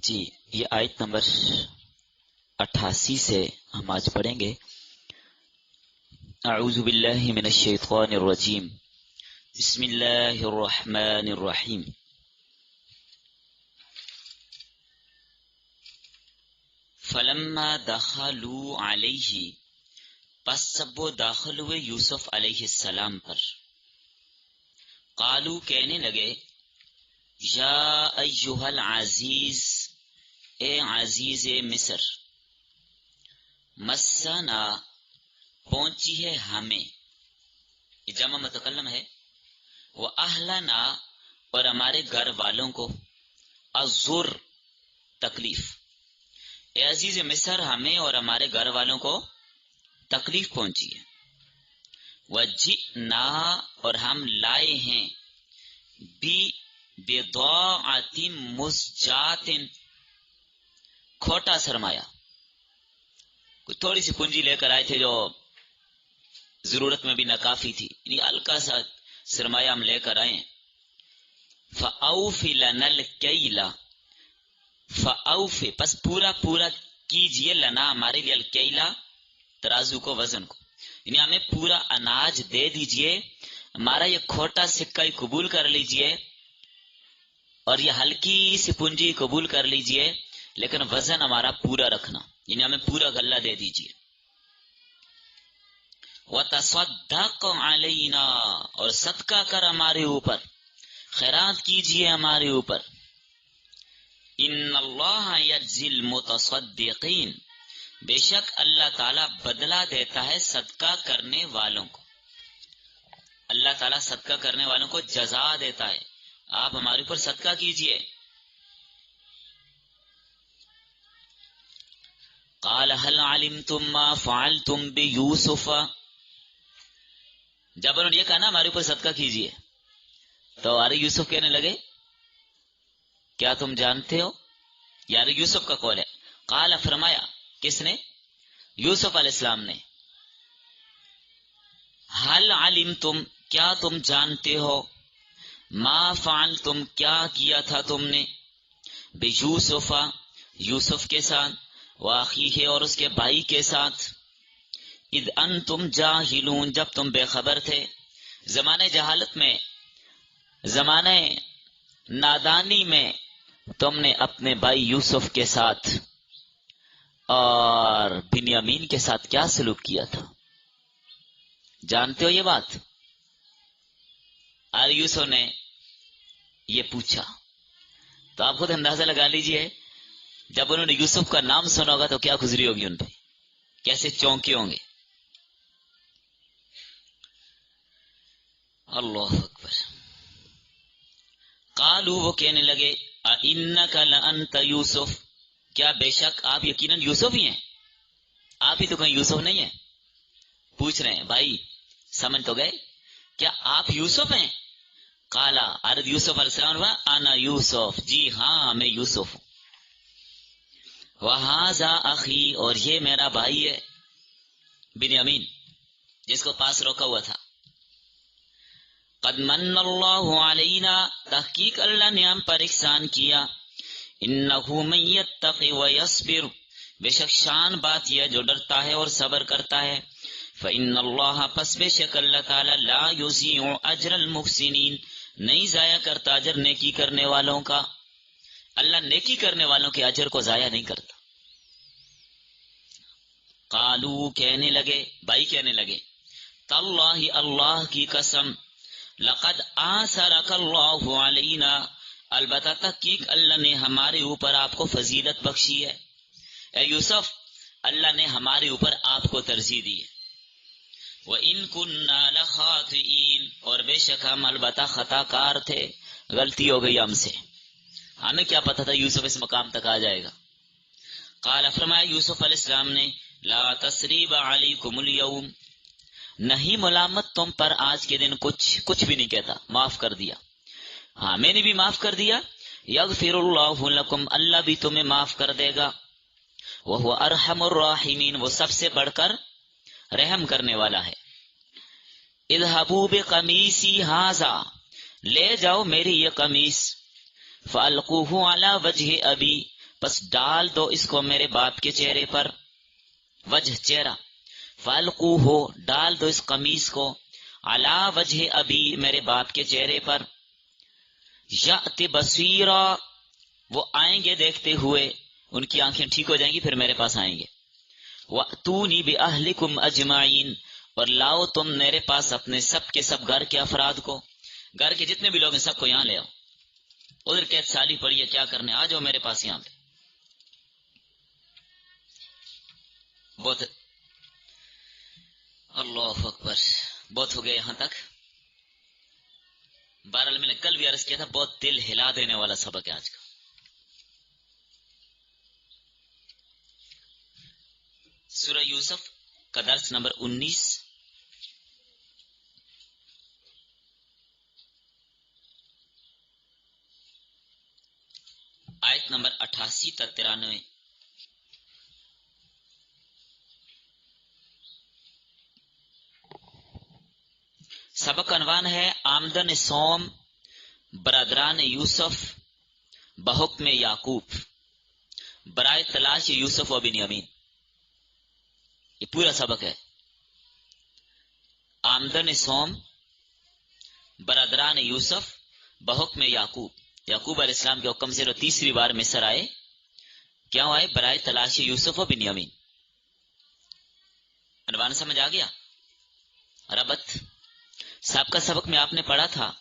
جی یہ آیت نمبر 88 سے ہم آج پڑھیں گے۔ اعوذ باللہ من الشیطان الرجیم، بسم اللہ الرحمن الرحیم۔ فلما دخلوا علیہ، پس سب وہ داخل ہوئے یوسف علیہ السلام پر۔ قالو، کہنے لگے، یا ایہا العزیز، اے عزیز مصر، مسنا، پہنچی ہے ہمیں، یہ جمع متکلم ہے، وَأَهْلَنَا، اور ہمارے گھر والوں کو، الضر، تکلیف۔ اے عزیز مصر، ہمیں اور ہمارے گھر والوں کو تکلیف پہنچی ہے۔ وَجِئْنَا، اور ہم لائے ہیں، بِبِضَاعَةٍ مُزْجَاةٍ، کھوٹا سرمایہ، کوئی تھوڑی سی پونجی لے کر آئے تھے جو ضرورت میں بھی ناکافی تھی، یعنی ہلکا سا سرمایہ ہم لے کر آئے ہیں۔ فَأَوْفِ لَنَا الْكَيْلَ، فَأَوْفِ، پس پورا کیجئے، لنا، ہمارے لیے، الکیلا، ترازو کو، وزن کو، یعنی ہمیں پورا اناج دے دیجئے، ہمارا یہ کھوٹا سکہ قبول کر لیجئے اور یہ ہلکی سی پونجی قبول کر لیجئے، لیکن وزن ہمارا پورا رکھنا، یعنی ہمیں پورا غلہ دے دیجئے۔ وَتَصَدَّقْ عَلَيْنَا، اور صدقہ کر ہمارے اوپر، خیرات کیجئے ہمارے اوپر۔ ان اللہ یجزی المتصدقین، بے شک اللہ تعالیٰ بدلہ دیتا ہے صدقہ کرنے والوں کو، اللہ تعالیٰ صدقہ کرنے والوں کو جزا دیتا ہے، آپ ہمارے اوپر صدقہ کیجئے۔ قال هل علمتم ما فعلتم بیوسف، جب انہوں نے یہ کہا نا ہمارے اوپر صدقہ کیجئے، تو ارے یوسف کہنے لگے، کیا تم جانتے ہو؟ یار یوسف کا قول ہے۔ قال، فرمایا، کس نے؟ یوسف علیہ السلام نے۔ حل علمتم، کیا تم جانتے ہو؟ ما فعلتم، کیا کیا تھا تم نے؟ بیوسف، یوسف کے ساتھ، واخیہ، اور اس کے بھائی کے ساتھ، اذ انتم جاہلون، جب تم بے خبر تھے، زمانہ جہالت میں، زمانہ نادانی میں تم نے اپنے بھائی یوسف کے ساتھ اور بنیامین کے ساتھ کیا سلوک کیا تھا، جانتے ہو یہ بات؟ اور یوسف نے یہ پوچھا تو آپ خود اندازہ لگا لیجئے، جب انہوں نے یوسف کا نام سنا ہوگا تو کیا گزری ہوگی ان پہ، کیسے چونکے ہوں گے۔ اللہ اکبر۔ قالو، وہ کہنے لگے، اِنَّكَ لَأَنْتَ یوسف، کیا بے شک آپ یقیناً یوسف ہی ہیں، آپ ہی تو کہیں یوسف نہیں ہیں؟ پوچھ رہے ہیں بھائی، سمجھ تو گئے، کیا آپ یوسف ہیں؟ قالا، عرض یوسف علیہ السلام ہوا، انا یوسف، جی ہاں میں یوسف ہوں۔ وَهَذَا اخی، اور یہ میرا بھائی ہے بنیامین، جس کو پاس روکا ہوا تھا۔ قد من اللہ علینا، تحقیق اللہ نے ہم پر احسان کیا، انہ من یتقی ویصبر، بے شک شان بات یہ جو ڈرتا ہے اور صبر کرتا ہے، فإن اللہ، پس بے شک اللہ تعالی، لا یضیع اجر المحسنین، نہیں ضائع کرتا اجر نیکی کرنے والوں کا، اللہ نیکی کرنے والوں کے اجر کو ضائع نہیں کرتا۔ قالو، کہنے لگے، بھائی کہنے لگے، تاللہ، اللہ کی قسم، لقد آثرک اللہ علینا، البتہ تحقیق اللہ نے ہمارے اوپر آپ کو فضیلت بخشی ہے، اے یوسف، اللہ نے ہمارے اوپر آپ کو ترجیح دی ہے۔ وَإِن كُنَّا لَخَاطِئِينَ، اور بے شک ہم البتہ خطا کار تھے، غلطی ہو گئی ہم سے، ہمیں کیا پتا تھا یوسف اس مقام تک آ جائے گا۔ قال، فرمایا یوسف علیہ السلام نے، لا تثریب علیکم اليوم، نہیں ملامت تم پر آج کے دن، کچھ بھی نہیں کہتا، معاف کر دیا، ہاں میں نے بھی معاف کر دیا۔ یغفر اللہ لکم، اللہ بھی تمہیں معاف کر دے گا، وہو ارحم الراحمین، وہ سب سے بڑھ کر رحم کرنے والا ہے۔ اذهبوا بقمیصی ھذا، لے جاؤ میری یہ قمیص، فالقوہ علی وجہ ابی، بس ڈال دو اس کو میرے باپ کے چہرے پر، وجہ چہرہ، فالقوہ ڈال دو اس قمیص کو، علی وجہ ابی میرے باپ کے چہرے پر، یأت بصیرا وہ آئیں گے دیکھتے ہوئے، ان کی آنکھیں ٹھیک ہو جائیں گی پھر میرے پاس آئیں گے، وَأْتُونِي بِأَهْلِكُمْ أَجْمَعِينَ اور لاؤ تم میرے پاس اپنے سب کے سب گھر کے افراد کو، گھر کے جتنے بھی لوگ ہیں سب کو یہاں لے آؤ، ادھر قید سالی پڑی ہے کیا کرنے، آ جاؤ میرے پاس یہاں پہ۔ بہت اللہ اکبر، بہت ہو گیا یہاں تک۔ بہرحال میں نے کل بھی عرض کیا تھا بہت دل ہلا دینے والا سبق ہے آج کا۔ سورہ یوسف کا درس نمبر 19، آیت نمبر 88 تا 93۔ سبق عنوان ہے آمدن سوم برادران یوسف بحکم یعقوب، برائے تلاش یوسف و بنیامین۔ یہ پورا سبق ہے، آمدن سوم برادران یوسف بحکم یعقوب، یعقوب علیہ السلام کے حکم سے جو تیسری بار مصر آئے، کیوں آئے؟ برائے تلاش یوسف و بنیامین۔ عنوان سمجھ آ گیا؟ ربط صاحب کا سبق میں آپ نے پڑھا تھا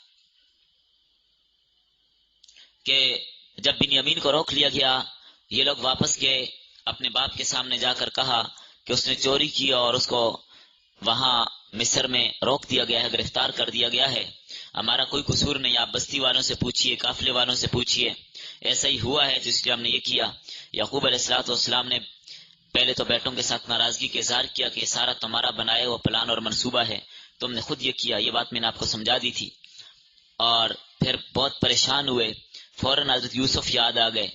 کہ جب بنیامین کو روک لیا گیا، یہ لوگ واپس گئے، اپنے باپ کے سامنے جا کر کہا کہ اس نے چوری کی اور اس کو وہاں مصر میں روک دیا گیا ہے، گرفتار کر دیا گیا ہے، ہمارا کوئی قصور نہیں، آپ بستی والوں سے پوچھئے، قافلے والوں سے پوچھئے، ایسا ہی ہوا ہے تو اس لیے ہم نے یہ کیا۔ یعقوب علیہ السلام نے پہلے تو بیٹوں کے ساتھ ناراضگی کا اظہار کیا کہ یہ سارا تمہارا بنایا ہوا پلان اور منصوبہ ہے، تم نے خود یہ کیا، یہ بات میں نے آپ کو سمجھا دی تھی۔ اور پھر بہت پریشان ہوئے، فوراً حضرت یوسف یاد آ گئے،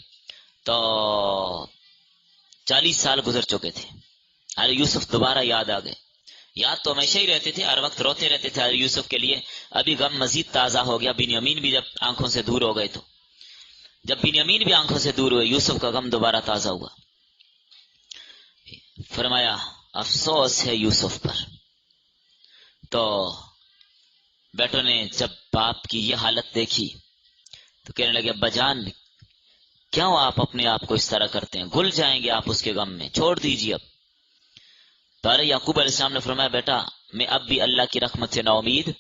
تو 40 سال گزر چکے تھے، حضرت یوسف دوبارہ یاد آ گئے۔ یاد تو ہمیشہ ہی رہتے تھے، ہر وقت روتے رہتے تھے حضرت یوسف کے لیے، ابھی غم مزید تازہ ہو گیا۔ بنیامین بھی جب آنکھوں سے دور ہو گئے تو جب بنیامین بھی آنکھوں سے دور ہوئے، یوسف کا غم دوبارہ تازہ ہوا۔ فرمایا افسوس ہے یوسف پر۔ تو بیٹوں نے جب باپ کی یہ حالت دیکھی تو کہنے لگے ابا جان کیوں آپ اپنے آپ کو اس طرح کرتے ہیں، گھل جائیں گے آپ اس کے غم میں، چھوڑ دیجیے اب۔ تو ارے یعقوب علیہ السلام نے فرمایا بیٹا میں اب بھی اللہ کی رحمت سے نا امید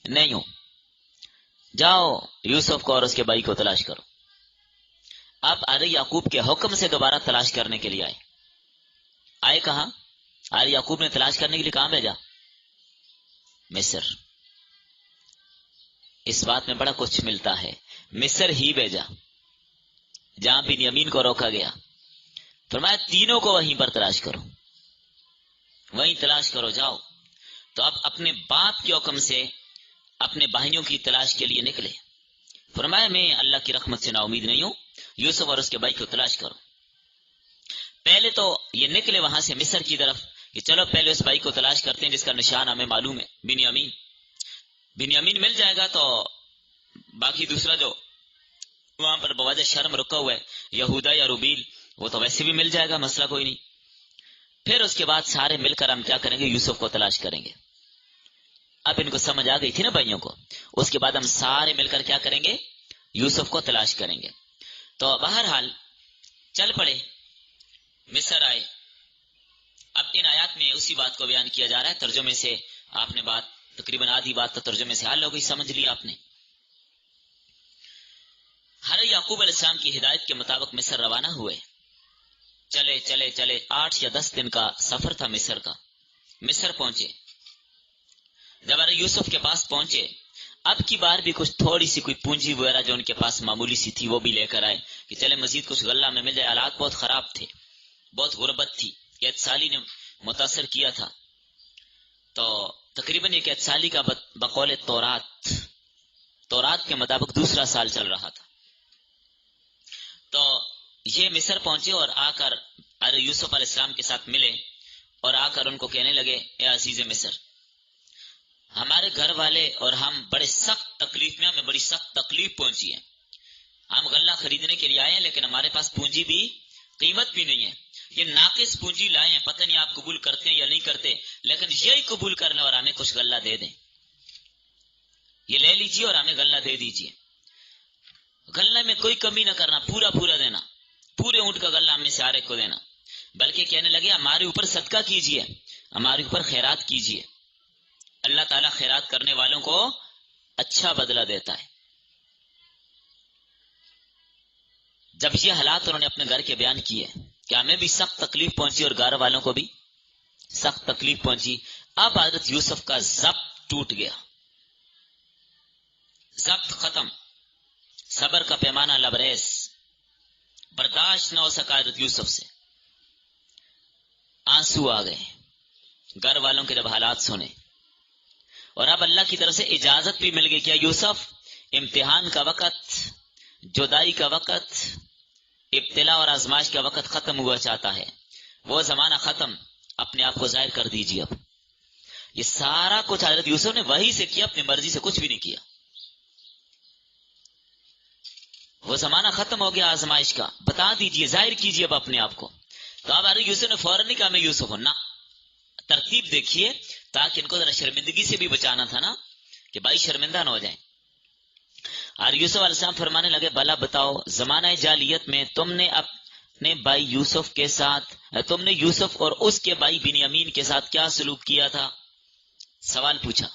نہیں ہوں، جاؤ یوسف کو اور اس کے بھائی کو تلاش کرو۔ اب ارے یعقوب کے حکم سے دوبارہ تلاش کرنے کے لیے آئے کہاں؟ ارے یعقوب نے تلاش کرنے کے لیے کہاں بھیجا؟ مصر۔ اس بات میں بڑا کچھ ملتا ہے، مصر ہی بھیجا جہاں بنیامین کو روکا گیا، فرمایا تینوں کو وہیں پر تلاش کرو، وہیں تلاش کرو جاؤ۔ تو اب اپنے باپ کے حکم سے اپنے بھائیوں کی تلاش کے لیے نکلے، فرمایا میں اللہ کی رحمت سے نا امید نہیں ہوں، یوسف اور اس کے بھائی کو تلاش کرو۔ پہلے تو یہ نکلے وہاں سے مصر کی طرف کہ چلو پہلے اس بھائی کو تلاش کرتے ہیں جس کا نشان ہمیں معلوم ہے، بنیامین مل جائے گا تو باقی دوسرا جو وہاں پر بوجہ شرم رکا ہوا ہے یہودا یا روبیل وہ تو ویسے بھی مل جائے گا، مسئلہ کوئی نہیں۔ پھر اس کے بعد سارے مل کر ہم کیا کریں گے؟ یوسف کو تلاش کریں گے۔ اب ان کو سمجھ آ گئی تھی نا بھائیوں کو، اس کے بعد ہم سارے مل کر کیا کریں گے؟ یوسف کو تلاش کریں گے۔ تو بہرحال چل پڑے، مصر آئے۔ اب ان آیات میں اسی بات کو بیان کیا جا رہا ہے، ترجمے سے آپ نے بات تقریباً آدھی بات تو ترجمے سے حل ہو گئی، سمجھ لی آپ نے۔ حضرت یعقوب علیہ السلام کی ہدایت کے مطابق مصر روانہ ہوئے، چلے چلے چلے 8 یا 10 دن کا سفر تھا مصر کا۔ مصر پہنچے، جب حضرت یوسف کے پاس پہنچے، اب کی بار بھی کچھ تھوڑی سی کوئی پونجی وغیرہ جو ان کے پاس معمولی سی تھی وہ بھی لے کر آئے کہ چلے مزید کچھ غلہ میں مل جائے۔ حالات بہت خراب تھے، بہت غربت تھی، قید سالی نے متاثر کیا تھا۔ تو تقریباً یہ قید سالی کا بقول تورات کے مطابق دوسرا سال چل رہا تھا۔ تو یہ مصر پہنچے اور آ کر حضرت یوسف علیہ السلام کے ساتھ ملے اور آ کر ان کو کہنے لگے اے عزیز مصر، ہمارے گھر والے اور ہم بڑے سخت تکلیف میں، ہمیں بڑی سخت تکلیف پہنچی ہے، ہم غلہ خریدنے کے لیے آئے ہیں لیکن ہمارے پاس پونجی بھی قیمت بھی نہیں ہے، یہ ناقص پونجی لائے ہیں، پتہ نہیں آپ قبول کرتے ہیں یا نہیں کرتے، لیکن یہی قبول کر لیں اور ہمیں کچھ غلہ دے دیں، یہ لے لیجیے اور ہمیں غلہ دے دیجیے۔ غلہ میں کوئی کمی نہ کرنا، پورا پورا دینا، پورے اونٹ کا غلہ ہم میں سے ہر ایک کو دینا، بلکہ کہنے لگے ہمارے اوپر صدقہ کیجیے، ہمارے اوپر خیرات کیجیے، اللہ تعالیٰ خیرات کرنے والوں کو اچھا بدلہ دیتا ہے۔ جب یہ حالات انہوں نے اپنے گھر کے بیان کیے کہ ہمیں بھی سخت تکلیف پہنچی اور گھر والوں کو بھی سخت تکلیف پہنچی، اب حضرت یوسف کا ضبط ٹوٹ گیا، ضبط ختم، صبر کا پیمانہ لبریز، برداشت نہ ہو سکا حضرت یوسف سے، آنسو آ گئے گھر والوں کے جب حالات سنے، اور اب اللہ کی طرف سے اجازت بھی مل گئی، کیا یوسف امتحان کا وقت، جدائی کا وقت، ابتلا اور آزمائش کا وقت ختم ہوا چاہتا ہے، وہ زمانہ ختم، اپنے آپ کو ظاہر کر دیجیے۔ اب یہ سارا کچھ حضرت یوسف نے وہی سے کیا، اپنی مرضی سے کچھ بھی نہیں کیا، وہ زمانہ ختم ہو گیا آزمائش کا، بتا دیجیے، ظاہر کیجیے اب اپنے آپ کو۔ تو اب حضرت یوسف نے فوراً نہیں کہا میں یوسف ہوں، نہ، ترتیب دیکھیے، تاکہ ان کو ذرا شرمندگی سے بھی بچانا تھا نا، کہ بھائی شرمندہ نہ ہو جائیں۔ اور یوسف علیہ السلام فرمانے لگے بھلا بتاؤ، زمانہ جاہلیت میں تم نے اپنے بھائی یوسف کے ساتھ، تم نے یوسف اور اس کے بھائی بنیامین کے ساتھ کیا سلوک کیا تھا؟ سوال پوچھا۔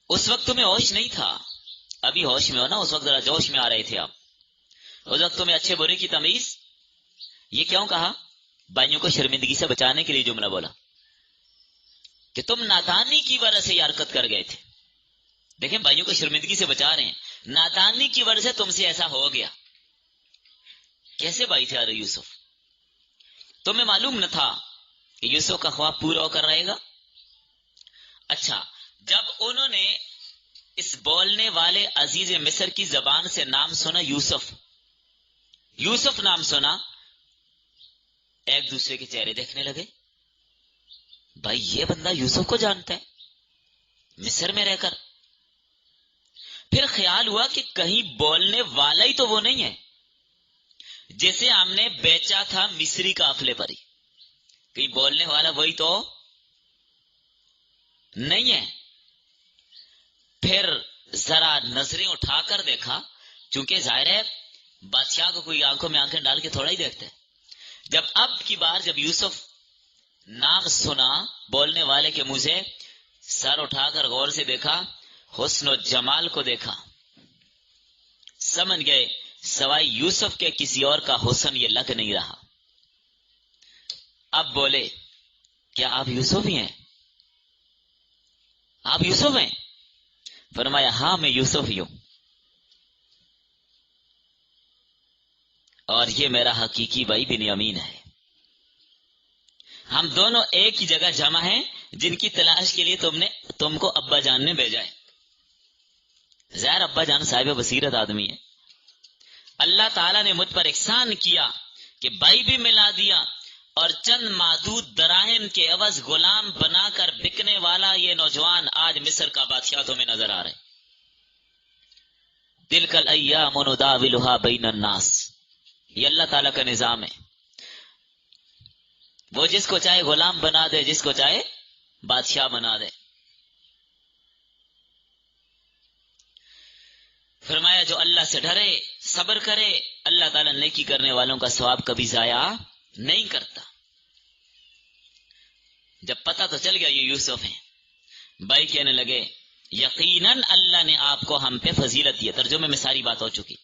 اس وقت تمہیں ہوش نہیں تھا، ابھی ہوش میں ہو نا، اس وقت ذرا جوش میں آ رہے تھے آپ، اس وقت تمہیں اچھے برے کی تمیز۔ یہ کیوں کہا؟ بھائیوں کو شرمندگی سے بچانے کے لیے جملہ بولا کہ تم نادانی کی وجہ سے یہ حرکت کر گئے تھے۔ دیکھیں بھائیوں کو شرمندگی سے بچا رہے ہیں، نادانی کی وجہ سے تم سے ایسا ہو گیا۔ کیسے بھائی تھے ارے یوسف؟ تمہیں معلوم نہ تھا کہ یوسف کا خواب پورا ہو کر رہے گا؟ اچھا، جب انہوں نے اس بولنے والے عزیز مصر کی زبان سے نام سنا، یوسف، یوسف نام سنا، ایک دوسرے کے چہرے دیکھنے لگے، بھائی یہ بندہ یوسف کو جانتا ہے مصر میں رہ کر۔ پھر خیال ہوا کہ کہیں بولنے والا ہی تو وہ نہیں ہے جسے ہم نے بیچا تھا مصری قافلے پر ہی، کہیں بولنے والا وہی تو نہیں ہے۔ پھر ذرا نظریں اٹھا کر دیکھا، چونکہ ظاہر ہے بادشاہ کو کوئی آنکھوں میں آنکھیں ڈال کے تھوڑا ہی دیکھتے ہے۔ جب اب کی بار جب یوسف نام سنا بولنے والے کے منہ سے، سر اٹھا کر غور سے دیکھا، حسن و جمال کو دیکھا، سمجھ گئے سوائے یوسف کے کسی اور کا حسن یہ لگ نہیں رہا۔ اب بولے کیا آپ یوسف ہی ہیں؟ آپ یوسف ہیں؟ فرمایا ہاں میں یوسف ہی ہوں، اور یہ میرا حقیقی بھائی بنیامین ہے، ہم دونوں ایک ہی جگہ جمع ہیں جن کی تلاش کے لیے تم کو ابا جان نے بھیجا ہے۔ ظاہر ابا جان صاحب بصیرت آدمی ہے، اللہ تعالیٰ نے مجھ پر احسان کیا کہ بھائی بھی ملا دیا، اور چند معدود دراہم کے عوض غلام بنا کر بکنے والا یہ نوجوان آج مصر کا بادشاہ تمہیں نظر آ رہا ہے۔ تلک الایام نداولها بین الناس، یہ اللہ تعالیٰ کا نظام ہے، وہ جس کو چاہے غلام بنا دے، جس کو چاہے بادشاہ بنا دے۔ فرمایا جو اللہ سے ڈرے، صبر کرے، اللہ تعالیٰ نیکی کرنے والوں کا ثواب کبھی ضائع نہیں کرتا۔ جب پتہ تو چل گیا یہ یوسف ہیں، بھائی کہنے لگے یقیناً اللہ نے آپ کو ہم پہ فضیلت دی ہے۔ ترجمے میں ساری بات ہو چکی،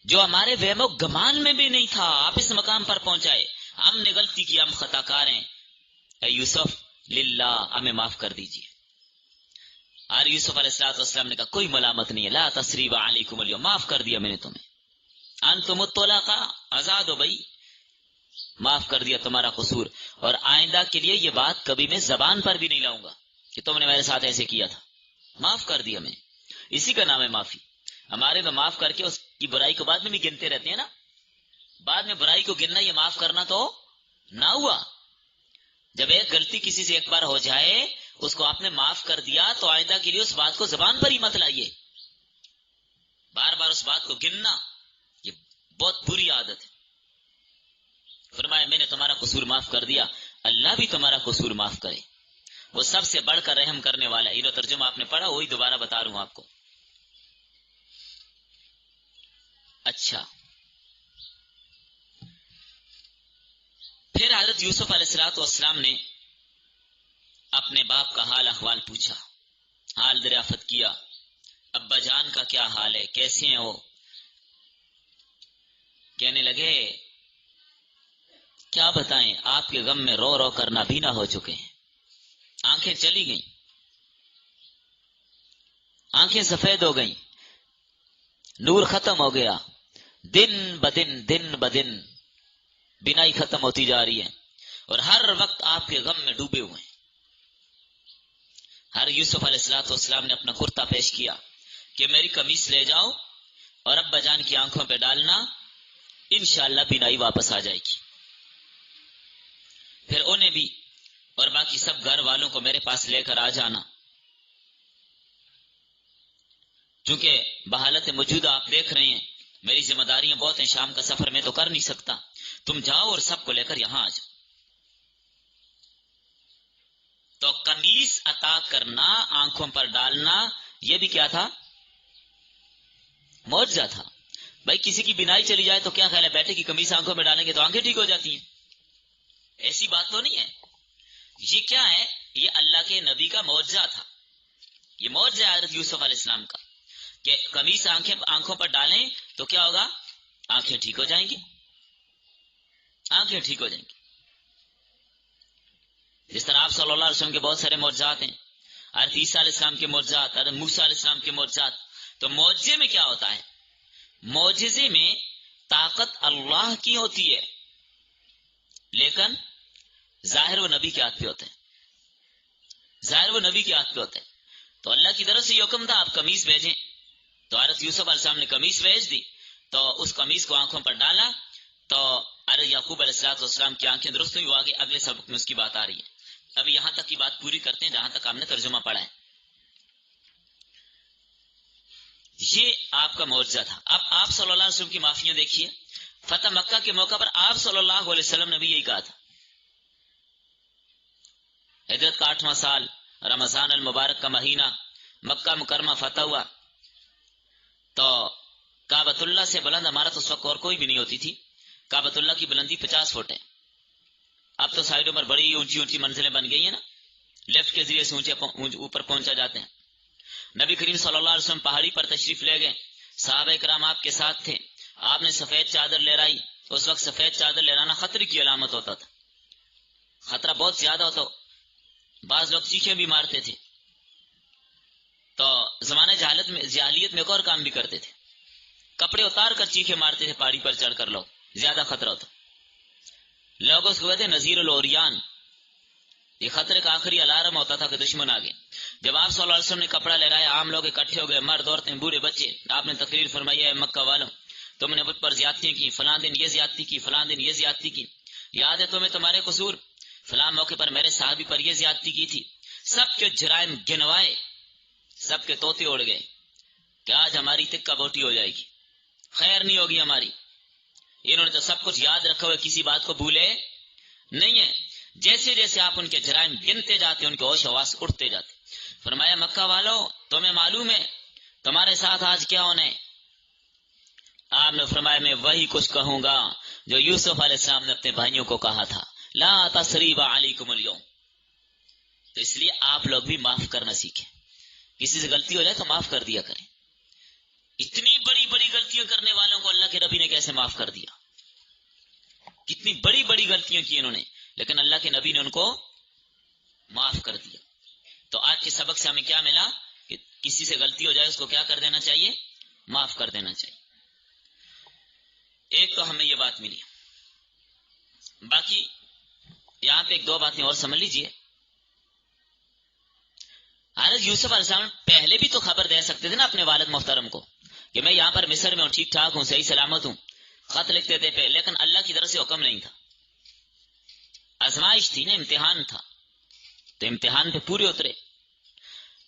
جو ہمارے وہم و گمان میں بھی نہیں تھا آپ اس مقام پر پہنچائے، ہم نے غلطی کی، ہم خطا کار ہیں، اے یوسف للہ ہمیں معاف کر دیجیے۔ اور یوسف علیہ السلام نے کہا کوئی ملامت نہیں ہے، لا تثریب علیکم اليوم، معاف کر دیا میں نے تمہیں، انتم الطلقاء، آزاد ہو بھائی، معاف کر دیا تمہارا قصور، اور آئندہ کے لیے یہ بات کبھی میں زبان پر بھی نہیں لاؤں گا کہ تم نے میرے ساتھ ایسے کیا تھا، معاف کر دیا میں۔ اسی کا نام ہے معافی۔ ہمارے میں معاف کر کے اس کی برائی کو بعد میں بھی گنتے رہتے ہیں نا، بعد میں برائی کو گننا، یہ معاف کرنا تو نہ ہوا۔ جب ایک غلطی کسی سے ایک بار ہو جائے اس کو آپ نے معاف کر دیا تو آئندہ کے لیے اس بات کو زبان پر ہی مت لائیے، بار بار اس بات کو گننا یہ بہت بری عادت ہے۔ فرمایا میں نے تمہارا قصور معاف کر دیا، اللہ بھی تمہارا قصور معاف کرے، وہ سب سے بڑھ کر رحم کرنے والا ہے۔ یہ ترجمہ آپ نے پڑھا، وہی دوبارہ بتا رہا ہوں آپ کو۔ اچھا، پھر حضرت یوسف علیہ السلام نے اپنے باپ کا حال احوال پوچھا، حال دریافت کیا، ابا جان کا کیا حال ہے، کیسے ہیں وہ؟ کہنے لگے کیا بتائیں، آپ کے غم میں رو رو کر نابینا ہو چکے ہیں، آنکھیں چلی گئیں، آنکھیں سفید ہو گئیں، نور ختم ہو گیا، دن بدن بینائی ختم ہوتی جا رہی ہے، اور ہر وقت آپ کے غم میں ڈوبے ہوئے ہیں۔ ہر یوسف علیہ السلام نے اپنا کرتا پیش کیا کہ میری قمیص لے جاؤ اور ابا جان کی آنکھوں پہ ڈالنا، انشاءاللہ بینائی واپس آ جائے گی۔ پھر انہیں بھی اور باقی سب گھر والوں کو میرے پاس لے کر آ جانا، چونکہ بحالت موجودہ آپ دیکھ رہے ہیں میری ذمہ داریاں بہت ہیں، شام کا سفر میں تو کر نہیں سکتا، تم جاؤ اور سب کو لے کر یہاں آ جاؤ۔ تو قمیص عطا کرنا، آنکھوں پر ڈالنا، یہ بھی کیا تھا؟ معجزہ تھا۔ بھائی کسی کی بینائی چلی جائے تو کیا خیال ہے، بیٹے کی قمیص آنکھوں میں ڈالیں گے تو آنکھیں ٹھیک ہو جاتی ہیں؟ ایسی بات تو نہیں ہے۔ یہ کیا ہے؟ یہ اللہ کے نبی کا معجزہ تھا، یہ معجزہ حضرت یوسف علیہ السلام کا کہ قمیص آنکھوں پر ڈالیں تو کیا ہوگا؟ آنکھیں ٹھیک ہو جائیں گی، آنکھیں ٹھیک ہو جائیں گی۔ جس طرح آپ صلی اللہ علیہ وسلم کے بہت سارے معجزات ہیں، حضرت عیسیٰ علیہ السلام کے معجزات، حضرت موسیٰ علیہ السلام کے معجزات۔ تو معجزے میں کیا ہوتا ہے؟ معجزے میں طاقت اللہ کی ہوتی ہے، لیکن ظاہر وہ نبی کے ہاتھ پہ ہوتے ہیں، ظاہر وہ نبی کے ہاتھ پہ ہوتے ہیں۔ تو اللہ کی طرف سے یہ حکم تھا آپ قمیص بھیجیں، تو حضرت یوسف علیہ السلام نے قمیص بھیج دی، تو اس قمیص کو آنکھوں پر ڈالا تو حضرت یعقوب علیہ السلام کی آنکھیں درست ہوئی۔ وہ آگے اگلے سبق میں اس کی بات آ رہی ہے، ابھی یہاں تک کی بات پوری کرتے ہیں جہاں تک ہم نے ترجمہ پڑھا ہے۔ یہ آپ کا معجزہ تھا۔ اب آپ صلی اللہ علیہ وسلم کی معافیاں دیکھیے، فتح مکہ کے موقع پر آپ صلی اللہ علیہ وسلم نے بھی یہی کہا تھا۔ ہجرت کا 8واں سال، رمضان المبارک کا مہینہ، مکہ مکرمہ فتح ہوا، تو کعبۃ اللہ سے بلند عمارت اس وقت اور کوئی بھی نہیں ہوتی تھی۔ کعبۃ اللہ کی بلندی 50 فٹ ہے، اب تو سائڈوں پر بڑی اونچی اونچی منزلیں بن گئی ہیں نا، لیفٹ کے ذریعے سے اوپر پہنچا جاتے ہیں۔ نبی کریم صلی اللہ علیہ وسلم پہاڑی پر تشریف لے گئے، صحابہ کرام آپ کے ساتھ تھے، آپ نے سفید چادر لہرائی۔ اس وقت سفید چادر لہرانا خطرے کی علامت ہوتا تھا، خطرہ بہت زیادہ ہوتا، بعض لوگ چیخیں بھی مارتے تھے۔ تو زمانے جاہلیت میں ایک اور کام بھی کرتے تھے، کپڑے اتار کر چیخیں مارتے تھے پہاڑی پر چڑھ کر، لوگ زیادہ خطرہ ہوتا، لوگ اس کو کہتے ہیں نذیر الاوریان، یہ خطرے کا آخری الارم ہوتا تھا کہ دشمن آگے۔ جب آپ صلی اللہ علیہ وسلم نے کپڑا لہرایا، عام لوگ اکٹھے ہو گئے، مرد عورتیں بوڑھے بچے، آپ نے تقریر فرمائی ہے مکہ والوں، تم نے مجھ پر زیادتی کی، فلاں دن یہ زیادتی کی، فلاں دن یہ زیادتی کی، یاد ہے تمہیں تمہارے قصور، فلاں موقع پر میرے صحابی پر یہ زیادتی کی تھی۔ سب کے جرائم گنوائے، سب کے طوطے اڑ گئے کہ آج ہماری تکہ بوٹی ہو جائے گی، خیر نہیں ہوگی ہماری۔ انہوں نے تو سب کچھ یاد رکھا ہوا، کسی بات کو بھولے نہیں ہے۔ جیسے جیسے آپ ان کے جرائم گنتے جاتے ان کے ہوش حواس اٹھتے جاتے۔ فرمایا مکہ والوں تمہیں معلوم ہے تمہارے ساتھ آج کیا ہونا ہے؟ آپ نے فرمایا میں وہی کچھ کہوں گا جو یوسف علیہ السلام نے اپنے بھائیوں کو کہا تھا، لا تثریب علیکم اليوم۔ تو اس لیے آپ لوگ بھی معاف کرنا سیکھیں، کسی سے غلطی ہو جائے تو معاف کر دیا کریں۔ اتنی بڑی بڑی غلطیاں کرنے والوں کو اللہ کے نبی نے کیسے معاف کر دیا؟ کتنی بڑی بڑی غلطیاں کی انہوں نے، لیکن اللہ کے نبی نے ان کو معاف کر دیا۔ تو آج کے سبق سے ہمیں کیا ملا کہ کسی سے غلطی ہو جائے اس کو کیا کر دینا چاہیے؟ معاف کر دینا چاہیے۔ ایک تو ہمیں یہ بات ملی، باقی یہاں پہ ایک دو باتیں اور سمجھ لیجئے۔ حضرت یوسف علیہ السلام پہلے بھی تو خبر دے سکتے تھے نا اپنے والد محترم کو کہ میں یہاں پر مصر میں ہوں، ٹھیک ٹھاک ہوں، صحیح سلامت ہوں، خط لکھتے تھے پہ، لیکن اللہ کی طرف سے حکم نہیں تھا، آزمائش تھی نا، امتحان تھا۔ تو امتحان پہ پورے اترے.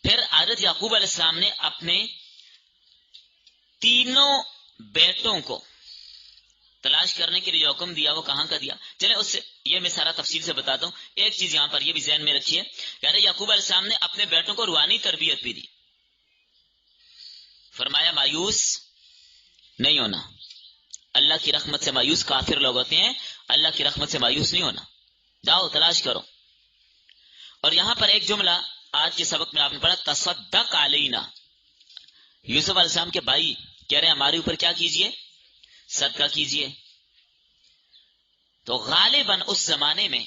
پھر حضرت یعقوب علیہ السلام نے اپنے تینوں بیٹوں کو تلاش کرنے کے لیے جو حکم دیا وہ کہاں کا دیا؟ چلے اس سے یہ میں سارا تفصیل سے بتاتا ہوں. ایک چیز یہاں پر یہ بھی ذہن میں رکھیے کہ حضرت یعقوب علیہ السلام نے اپنے بیٹوں کو روحانی تربیت بھی دی. فرمایا مایوس نہیں ہونا. اللہ کی رحمت سے مایوس کافر لوگ ہوتے ہیں، اللہ کی رحمت سے مایوس نہیں ہونا. جاؤ تلاش کرو. اور یہاں پر ایک جملہ آج کے سبق میں آپ نے پڑھا، تصدق علینا. یوسف علیہ السلام کے بھائی کہہ رہے ہیں ہمارے اوپر کیا کیجئے؟ صدقہ کیجئے. تو غالباً اس زمانے میں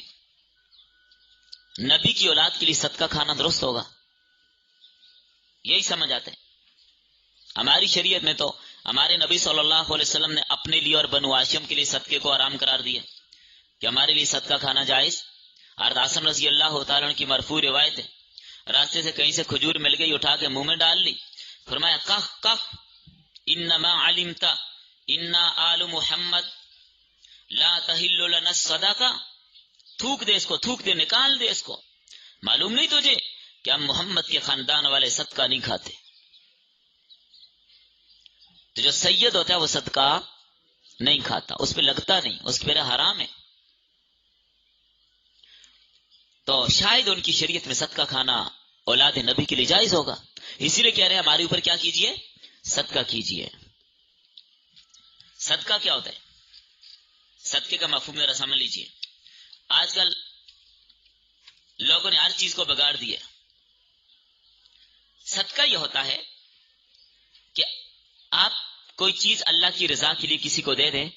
نبی کی اولاد کے لیے صدقہ کھانا درست ہوگا، یہی سمجھ آتے ہیں. ہماری شریعت میں تو ہمارے نبی صلی اللہ علیہ وسلم نے اپنے لیے اور بنو ہاشم کے لیے صدقے کو حرام قرار دیا کہ ہمارے لیے صدقہ کھانا جائز. حضرت عاصم رضی اللہ تعالیٰ عنہ کی مرفوع روایت ہے، راستے سے کہیں سے کھجور مل گئی، اٹھا کے منہ میں ڈال لی. فرمایا کخ کخ انما علمت انا آل محمد لا تحل لنا الصدقہ. تھوک دے اس کو، تھوک دے، نکال دے اس کو. معلوم نہیں تجھے کہ ہم محمد کے خاندان والے صدقہ نہیں کھاتے. تو جو سید ہوتا ہے وہ صدقہ نہیں کھاتا، اس پہ لگتا نہیں، اس پہ حرام ہے. تو شاید ان کی شریعت میں صدقہ کھانا اولاد نبی کے لیے جائز ہوگا، اسی لیے کہہ رہے ہیں ہمارے اوپر کیا کیجئے؟ صدقہ کیجئے. صدقہ کیا ہوتا ہے؟ صدقے کا مفہوم ذرا سمجھ لیجئے. آج کل لوگوں نے ہر چیز کو بگاڑ دیا. صدقہ یہ ہوتا ہے کہ آپ کوئی چیز اللہ کی رضا کے لیے کسی کو دے دیں،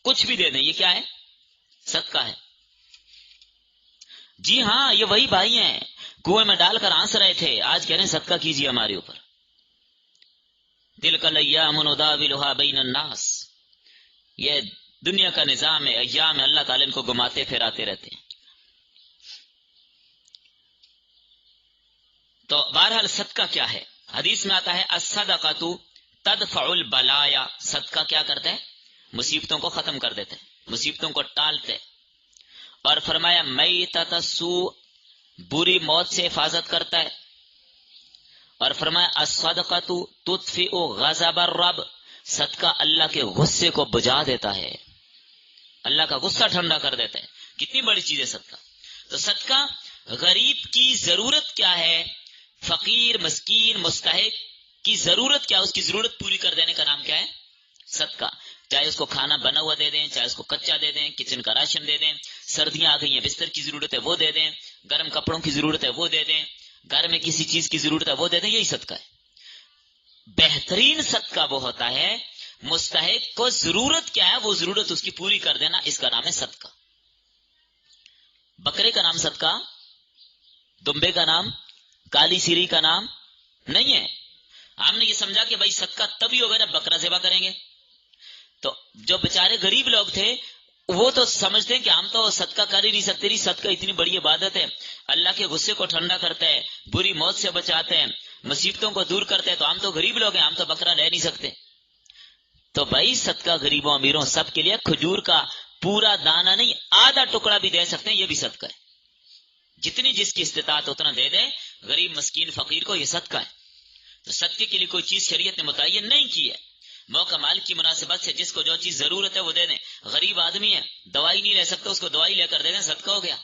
کچھ بھی دے دیں، یہ کیا ہے؟ صدقہ ہے. جی ہاں، یہ وہی بھائی ہیں کنویں میں ڈال کر ہنس رہے تھے، آج کہہ رہے ہیں صدقہ کیجیے ہمارے اوپر. تلک الایام نداولها بین الناس. یہ دنیا کا نظام ہے، ایام ہے، اللہ تعالیٰ ان کو گماتے پھراتے رہتے ہیں. تو بہرحال صدقہ کیا ہے؟ حدیث میں آتا ہے الصدقۃ تدفع البلایا. صدقہ کیا کرتا ہے؟ مصیبتوں کو ختم کر دیتے ہیں، مصیبتوں کو ٹالتے. اور فرمایا میتۃ السوء، بری موت سے حفاظت کرتا ہے. اور فرمایا الصدقۃ تطفئ غضب الرب. صدقہ اللہ کے غصے کو بجھا دیتا ہے، اللہ کا غصہ ٹھنڈا کر دیتا ہے. کتنی بڑی چیز ہے صدقہ. تو صدقہ غریب کی ضرورت کیا ہے، فقیر مسکین مستحق کی ضرورت کیا، اس کی ضرورت پوری کر دینے کا نام کیا ہے؟ صدقہ. چاہے اس کو کھانا بنا ہوا دے دیں، چاہے اس کو کچا دے دیں، کچن کا راشن دے دیں، سردیاں آ گئی ہیں بستر کی ضرورت ہے وہ دے دیں، گرم کپڑوں کی ضرورت ہے وہ دے دیں، گھر میں کسی چیز کی ضرورت ہے وہ دے دیں، یہی صدقہ ہے. بہترین صدقہ وہ ہوتا ہے مستحق کو ضرورت کیا ہے وہ ضرورت اس کی پوری کر دینا، اس کا نام ہے صدقہ. بکرے کا نام صدقہ، دمبے کا نام، کالی سیری کا نام نہیں ہے. ہم نے یہ سمجھا کہ بھائی صدقہ تبھی ہوگا جب بکرا ذبح کریں گے. تو جو بیچارے غریب لوگ تھے وہ تو سمجھتے ہیں کہ ہم تو صدقہ کر ہی نہیں سکتے. صدقہ اتنی بڑی عبادت ہے، اللہ کے غصے کو ٹھنڈا کرتا ہے، بری موت سے بچاتے ہیں، مصیبتوں کو دور کرتے ہیں، تو ہم تو غریب لوگ ہیں، ہم تو بکرا لے نہیں سکتے. تو بھائی صدقہ غریبوں امیروں سب کے لیے. کھجور کا پورا دانہ نہیں، آدھا ٹکڑا بھی دے سکتے ہیں، یہ بھی صدقہ ہے. جتنی جس کی استطاعت اتنا دے دے غریب مسکین فقیر کو، یہ صدقہ ہے. تو صدقے کے لیے کوئی چیز شریعت نے متعین نہیں کی ہے. موقع مال کی مناسبت سے جس کو جو چیز ضرورت ہے وہ دے دیں. غریب آدمی ہے، دوائی نہیں لے سکتا، اس کو دوائی لے کر دے دیں، صدقہ ہو گیا.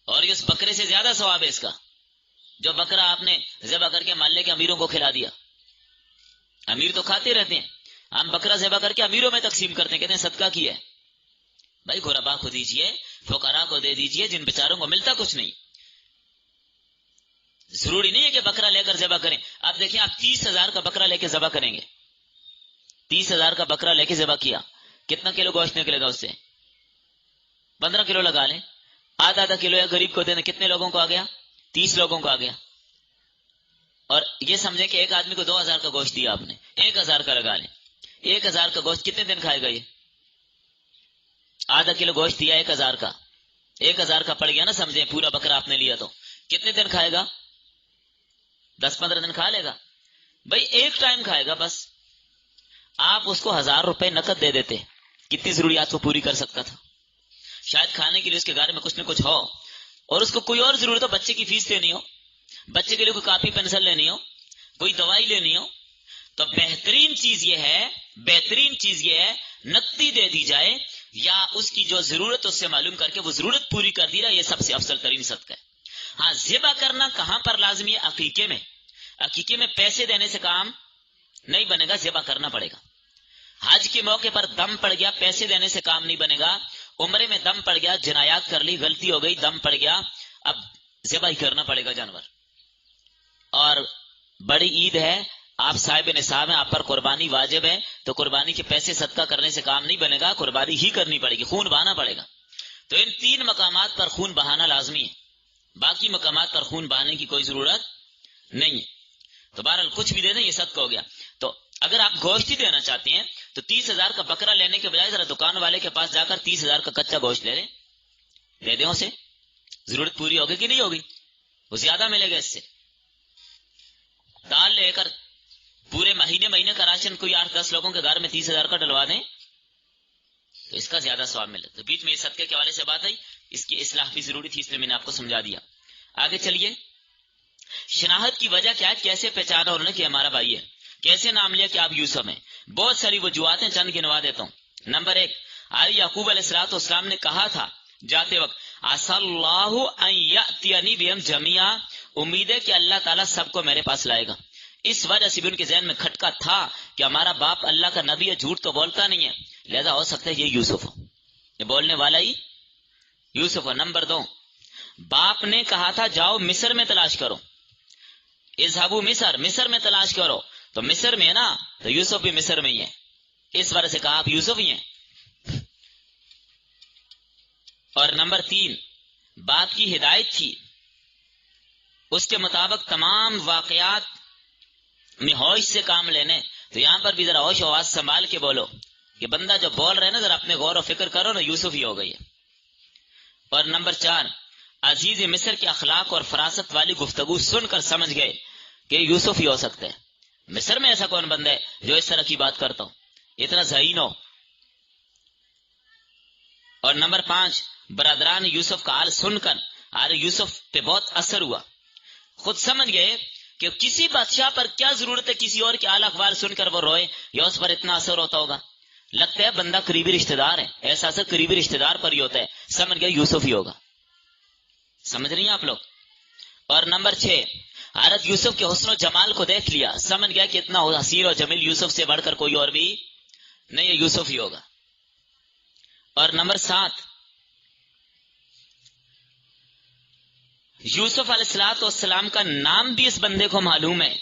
اور یہ اس بکرے سے زیادہ ثواب ہے اس کا جو بکرا آپ نے ذبح کر کے محلے کے امیروں کو کھلا دیا. امیر تو کھاتے رہتے ہیں، ہم بکرا ذبح کر کے امیروں میں تقسیم کرتے ہیں، کہتے ہیں صدقہ کیا ہے. بھائی غربا کو دیجئے، فقراء کو دے دیجئے، جن بیچاروں کو ملتا کچھ نہیں. ضروری نہیں ہے کہ بکرا لے کر ذبح کریں. آپ دیکھیں، آپ 30,000 کا بکرا لے کے ذبح کریں گے، 30,000 کا بکرا لے کے ذبح کیا، کتنا کلو گوشت نکلے گا اس سے؟ 15 کلو لگا لیں، آدھا آدھا کلو یا غریب کو دے دیں، کتنے لوگوں کو آ گیا؟ 30 لوگوں کو آ گیا. اور یہ سمجھیں کہ ایک آدمی کو 2,000 کا گوشت دیا آپ نے، 1,000 کا لگا لیں. 1,000 کا گوشت کتنے دن کھائے گا؟ یہ آدھا کلو گوشت دیا 1,000 کا، 1,000 کا پڑ گیا نا. سمجھیں پورا بکرا آپ نے لیا تو کتنے دن کھائے گا؟ 10-15 دن کھا لے گا. بھائی ایک ٹائم کھائے گا بس. آپ اس کو 1,000 روپے نقد دے دیتے، کتنی ضروریات کو پوری کر سکتا تھا. شاید کھانے کے لیے اس کے گھر میں کچھ نہ کچھ ہو، اور اس کو کوئی اور ضرورت ہو، بچے کی فیس دینی ہو، بچے کے لیے کوئی کاپی پینسل لینی ہو، کوئی دوائی لینی ہو، تو بہترین چیز یہ ہے نقدی دے دی جائے، یا اس کی جو ضرورت اس سے معلوم کر کے وہ ضرورت پوری کر دی رہا، یہ سب سے افضل ترین صدقہ ہے۔ ہاں، ذبح کرنا کہاں پر لازمی ہے؟ عقیقے میں پیسے دینے سے کام نہیں بنے گا، ذبح کرنا پڑے گا۔ حج کے موقع پر دم پڑ گیا، پیسے دینے سے کام نہیں بنے گا۔ عمرے میں دم پڑ گیا، جنایات کر لی، غلطی ہو گئی، دم پڑ گیا، اب ذبح ہی کرنا پڑے گا جانور۔ اور بڑی عید ہے، آپ صاحب نصاب ہیں، آپ پر قربانی واجب ہے، تو قربانی کے پیسے صدقہ کرنے سے کام نہیں بنے گا، قربانی ہی کرنی پڑے گی، خون بہانا پڑے گا۔ تو ان 3 مقامات پر خون بہانا لازمی ہے، باقی مقامات پر خون بہانے کی کوئی ضرورت نہیں ہے۔ تو بہرحال کچھ بھی دے دیں، یہ صدقہ ہو گیا۔ تو اگر آپ گوشت ہی دینا چاہتے ہیں تو 30,000 کا بکرا لینے کے بجائے ذرا دکان والے کے پاس جا کر 30,000 کا کچا گوشت لے لیں، دے دیں اسے، ضرورت پوری ہوگی کہ نہیں ہوگی؟ وہ زیادہ ملے گا اس سے۔ دال لے کر پورے مہینے کا راشن کوئی 8-10 لوگوں کے گھر میں 30,000 کا ڈلوا دیں تو اس کا زیادہ ثواب ملے۔ تو بیچ میں یہ صدقے کے حوالے سے بات آئی، اس کی اصلاح بھی ضروری تھی، اس لیے میں نے آپ کو سمجھا دیا۔ آگے چلیے، شناخت کی وجہ کیا ہے؟ کیسے پہچانا انہوں نے کہ ہمارا بھائی ہے؟ کیسے نام لیا کہ آپ یوسف ہیں؟ بہت ساری وجوہات ہیں، چند گنوا دیتا ہوں۔ نمبر 1، یعقوب علیہ السلام نے کہا تھا جاتے وقت، عسى اللہ ان یأتینی بہم جمیعا، امید ہے کہ اللہ تعالیٰ سب کو میرے پاس لائے گا۔ اس وجہ سے بھی ان کے ذہن میں کھٹکا تھا کہ ہمارا باپ اللہ کا نبی ہے، جھوٹ تو بولتا نہیں ہے، لہذا ہو سکتا ہے یہ یوسف ہو، یہ بولنے والا ہی یوسف ہو۔ نمبر 2، باپ نے کہا تھا جاؤ مصر میں تلاش کرو، اذهبوا مصر میں تلاش کرو، تو مصر میں ہے نا، تو یوسف بھی مصر میں ہی ہے، اس وجہ سے کہا آپ یوسف ہی ہیں۔ اور نمبر 3، باپ کی ہدایت تھی، اس کے مطابق تمام واقعات میں ہوش سے کام لینے۔ تو یہاں پر بھی ذرا ہوش و آواز سنبھال کے بولو کہ بندہ جو بول رہے نا ذرا اپنے غور و فکر کرو نا، یوسف ہی ہو گئی ہے۔ اور نمبر 4، عزیز مصر کے اخلاق اور فراست والی گفتگو سن کر سمجھ گئے کہ یوسف ہی ہو سکتے ہیں۔ مصر میں ایسا کون بندہ ہے جو اس طرح کی بات کرتا ہو، اتنا ذہین ہو۔ اور نمبر 5، برادران یوسف کا حال سن کر یوسف پہ بہت اثر ہوا، خود سمجھ گئے کہ کسی بادشاہ پر کیا ضرورت ہے کسی اور کے حال اخبار سن کر وہ روئے یا اس پر اتنا اثر ہوتا ہوگا، لگتا ہے بندہ قریبی رشتہ دار ہے، ایسا اثر قریبی رشتہ دار پر ہی ہوتا ہے، سمجھ گئے یوسف ہی ہوگا۔ سمجھ رہی ہیں آپ لوگ؟ اور نمبر 6، حضرت یوسف کے حسن و جمال کو دیکھ لیا، سمجھ گیا کہ اتنا حسین و جمیل یوسف سے بڑھ کر کوئی اور بھی نہیں ہے، یوسف ہی ہوگا۔ اور نمبر 7، یوسف علیہ السلام کا نام بھی اس بندے کو معلوم ہے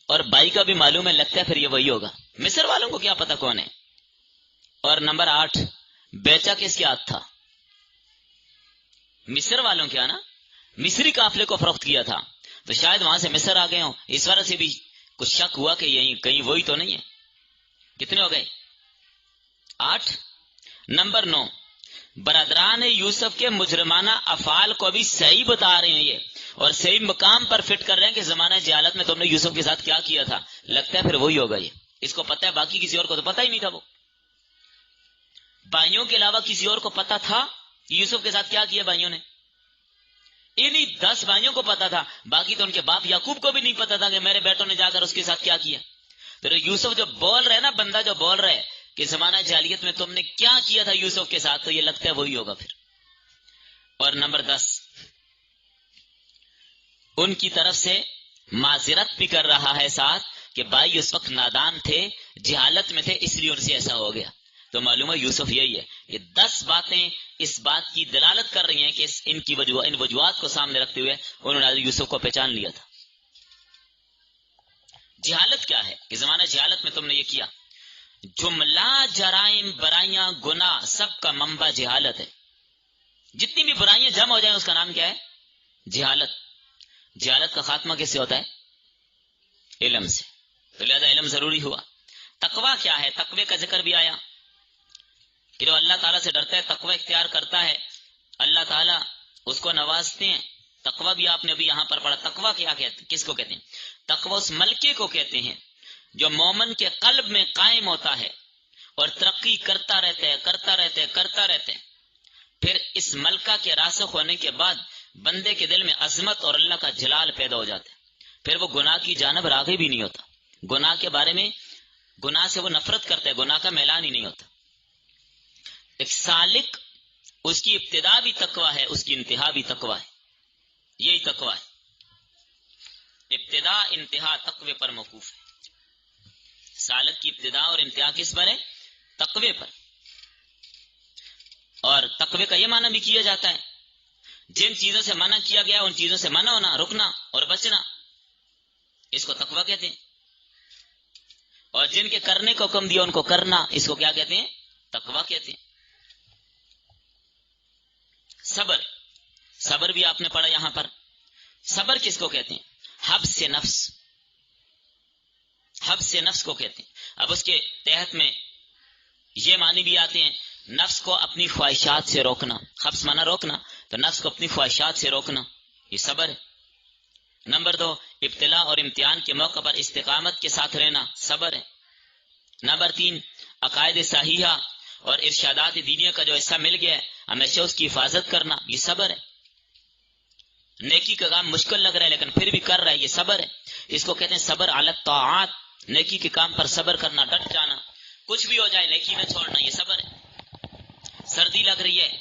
اور بھائی کا بھی معلوم ہے، لگتا ہے پھر یہ وہی ہوگا، مصر والوں کو کیا پتا کون ہے۔ اور نمبر 8، بیچا کس کے ہاتھ تھا؟ مصر والوں کیا نا، مصری قافلے کو فروخت کیا تھا، تو شاید وہاں سے مصر آ گئے ہوں، اس وجہ سے بھی کچھ شک ہوا کہ یہی کہیں وہی تو نہیں ہے۔ کتنے ہو گئے؟ 8۔ نمبر 9، برادران یوسف کے مجرمانہ افعال کو بھی صحیح بتا رہے ہیں یہ، اور صحیح مقام پر فٹ کر رہے ہیں کہ زمانہ جہالت میں تم نے یوسف کے ساتھ کیا کیا تھا، لگتا ہے پھر وہی ہوگا یہ، اس کو پتہ ہے، باقی کسی اور کو تو پتہ ہی نہیں تھا۔ وہ بھائیوں کے علاوہ کسی اور کو پتہ تھا کہ یوسف کے ساتھ کیا کیا بھائیوں نے؟ انہی 10 بھائیوں کو پتا تھا، باقی تو ان کے باپ یعقوب کو بھی نہیں پتا تھا کہ میرے بیٹوں نے جا کر اس کے ساتھ کیا کیا۔ تو یوسف جو بول رہے نا، بندہ جو بول رہے کہ زمانہ جاہلیت میں تم نے کیا کیا تھا یوسف کے ساتھ، تو یہ لگتا ہے وہی ہوگا پھر۔ اور نمبر 10، ان کی طرف سے معذرت بھی کر رہا ہے ساتھ کہ بھائی اس وقت نادان تھے، جہالت میں تھے، اس لیے ان سے ایسا ہو گیا۔ تو معلوم ہے یوسف یہی ہے۔ یہ 10 باتیں اس بات کی دلالت کر رہی ہیں کہ ان وجوہات کو سامنے رکھتے ہوئے انہوں نے یوسف کو پہچان لیا تھا۔ جہالت کیا ہے کہ زمانہ جہالت میں تم نے یہ کیا۔ جملہ جرائم، برائیاں، گناہ، سب کا منبع جہالت ہے۔ جتنی بھی برائیاں جمع ہو جائیں اس کا نام کیا ہے؟ جہالت۔ جہالت کا خاتمہ کس سے ہوتا ہے؟ علم سے۔ تو لہذا علم ضروری ہوا۔ تقویٰ کیا ہے؟ تقوی کا ذکر بھی آیا کہ جو اللہ تعالیٰ سے ڈرتا ہے، تقوی اختیار کرتا ہے، اللہ تعالیٰ اس کو نوازتے ہیں۔ تقوی بھی آپ نے ابھی یہاں پر پڑھا۔ تقوی کیا کہتے ہیں؟ کس کو کہتے ہیں؟ تقوی اس ملکے کو کہتے ہیں جو مومن کے قلب میں قائم ہوتا ہے اور ترقی کرتا رہتا ہے، کرتا رہتا ہے، کرتا رہتا ہے۔ پھر اس ملکہ کے راسخ ہونے کے بعد بندے کے دل میں عظمت اور اللہ کا جلال پیدا ہو جاتا ہے، پھر وہ گناہ کی جانب راغب بھی نہیں ہوتا، گناہ کے بارے میں، گناہ سے وہ نفرت کرتا ہے، گناہ کا میلان ہی نہیں ہوتا۔ ایک سالک، اس کی ابتدا بھی تقویٰ ہے، اس کی انتہا بھی تقویٰ ہے، یہی تقویٰ ہے، ابتدا انتہا تقوی پر موقوف ہے۔ سالک کی ابتدا اور انتہا کس پر ہے؟ تقوی پر۔ اور تقوی کا یہ معنی بھی کیا جاتا ہے جن چیزوں سے منع کیا گیا ان چیزوں سے منع ہونا، رکنا اور بچنا، اس کو تقوی کہتے ہیں۔ اور جن کے کرنے کو حکم دیا ان کو کرنا، اس کو کیا کہتے ہیں؟ تقوی کہتے ہیں۔ صبر، صبر بھی آپ نے پڑھا یہاں پر۔ صبر کس کو کہتے ہیں؟ حبس سے نفس، حبس سے نفس کو کہتے ہیں۔ اب اس کے تحت میں یہ معنی بھی آتے ہیں، نفس کو اپنی خواہشات سے روکنا، حبس مانا روکنا، تو نفس کو اپنی خواہشات سے روکنا، یہ صبر ہے۔ نمبر 2، ابتلا اور امتحان کے موقع پر استقامت کے ساتھ رہنا، صبر ہے۔ نمبر 3، عقائد صحیحہ اور ارشادات دینیہ کا جو حصہ مل گیا ہے ہمیشہ اس کی حفاظت کرنا، یہ صبر ہے۔ نیکی کا کام مشکل لگ رہا ہے لیکن پھر بھی کر رہا ہے، یہ صبر ہے۔ اس کو کہتے ہیں صبر علی الطاعات، نیکی کے کام پر صبر کرنا، ڈٹ جانا، کچھ بھی ہو جائے نیکی نہ چھوڑنا، یہ صبر ہے۔ سردی لگ رہی ہے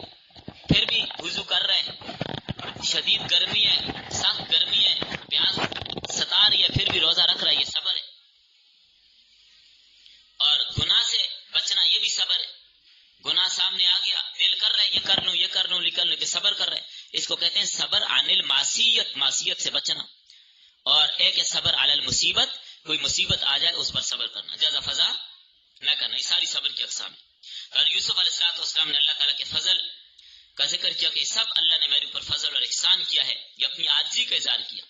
پھر بھی وضو کر رہے ہیں، شدید گرمی ہے، سخت گرمی ہے، پیاس ستا رہی ہے پھر بھی روزہ رکھ رہا ہے، یہ صبر ہے۔ اور گناہ سے بچنا، یہ بھی صبر ہے۔ گناہ سامنے آ گیا، دل کر رہا ہے یہ کر لوں یہ کر لوں، نکل لوں، کہ صبر کر رہے ہیں، اس کو کہتے ہیں صبر عن المعصیت، معصیت سے بچنا۔ اور ایک ہے صبر علی المصیبت، کوئی مصیبت آ جائے اس پر صبر کرنا، جزا فضا نہ کرنا، یہ ساری صبر کی اقسام ہے۔ اور یوسف علیہ السلام نے اللہ تعالیٰ کے فضل کا ذکر کیا کہ سب اللہ نے میرے اوپر فضل اور احسان کیا ہے، یہ اپنی عاجزی کا اظہار کیا۔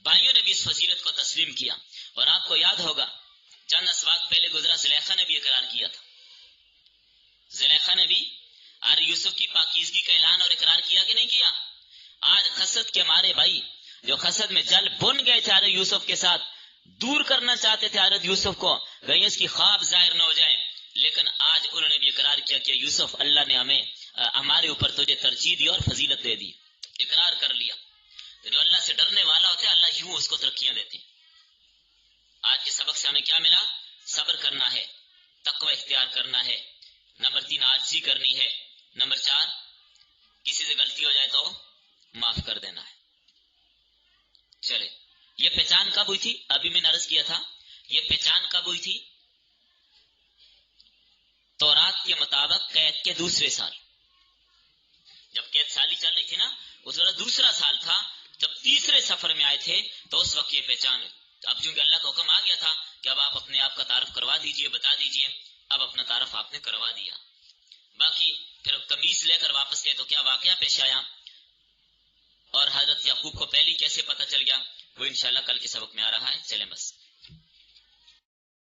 بھائیوں نے بھی اس فضیلت کو تسلیم کیا، اور آپ کو یاد ہوگا چند اسواق پہلے گزرا، زلیخا نے بھی اقرار کیا تھا، زلیخا نے بھی یوسف کی پاکیزگی کا اعلان اور اقرار کیا کہ نہیں کیا؟ آج خسد کے مارے بھائی جو خسد میں جل بن گئے تھے حضرت یوسف کے ساتھ، دور کرنا چاہتے تھے حضرت یوسف کو، کہیں اس کی خواب ظاہر نہ ہو جائے، لیکن آج انہوں نے بھی اقرار کیا کہ یوسف اللہ نے ہمارے اوپر تجھے ترجیح دی اور فضیلت دے دی، اقرار کر لیا۔ تو جو اللہ سے ڈرنے والا ہوتا ہے اللہ یوں اس کو ترقیاں دیتے ہیں۔ آج کے سبق سے ہمیں کیا ملا؟ صبر کرنا ہے، تقوی اختیار کرنا ہے۔ نمبر 3، عاجزی کرنی ہے۔ نمبر 4، کسی سے غلطی ہو جائے تو معاف کر دینا ہے۔ چلے، یہ پہچان کب ہوئی تھی؟ ابھی میں نے عرض کیا تھا، یہ پہچان کب ہوئی تھی؟ تورات کے مطابق قید کے دوسرے سال، جب قید سالی چل رہی تھی نا، اس وقت دوسرا سال تھا، جب تیسرے سفر میں آئے تھے تو اس وقت یہ پہچان ہوئی۔ اب چونکہ اللہ کا حکم آ گیا تھا کہ اب آپ اپنے آپ کا تعارف کروا دیجئے، بتا دیجئے، اب اپنا تعارف آپ نے کروا دیا۔ باقی پھر قمیص لے کر واپس گئے تو کیا واقعہ پیش آیا اور حضرت یعقوب کو پہلی کیسے پتہ چل گیا، وہ انشاءاللہ کل کے سبق میں آ رہا ہے۔ چلیں بس۔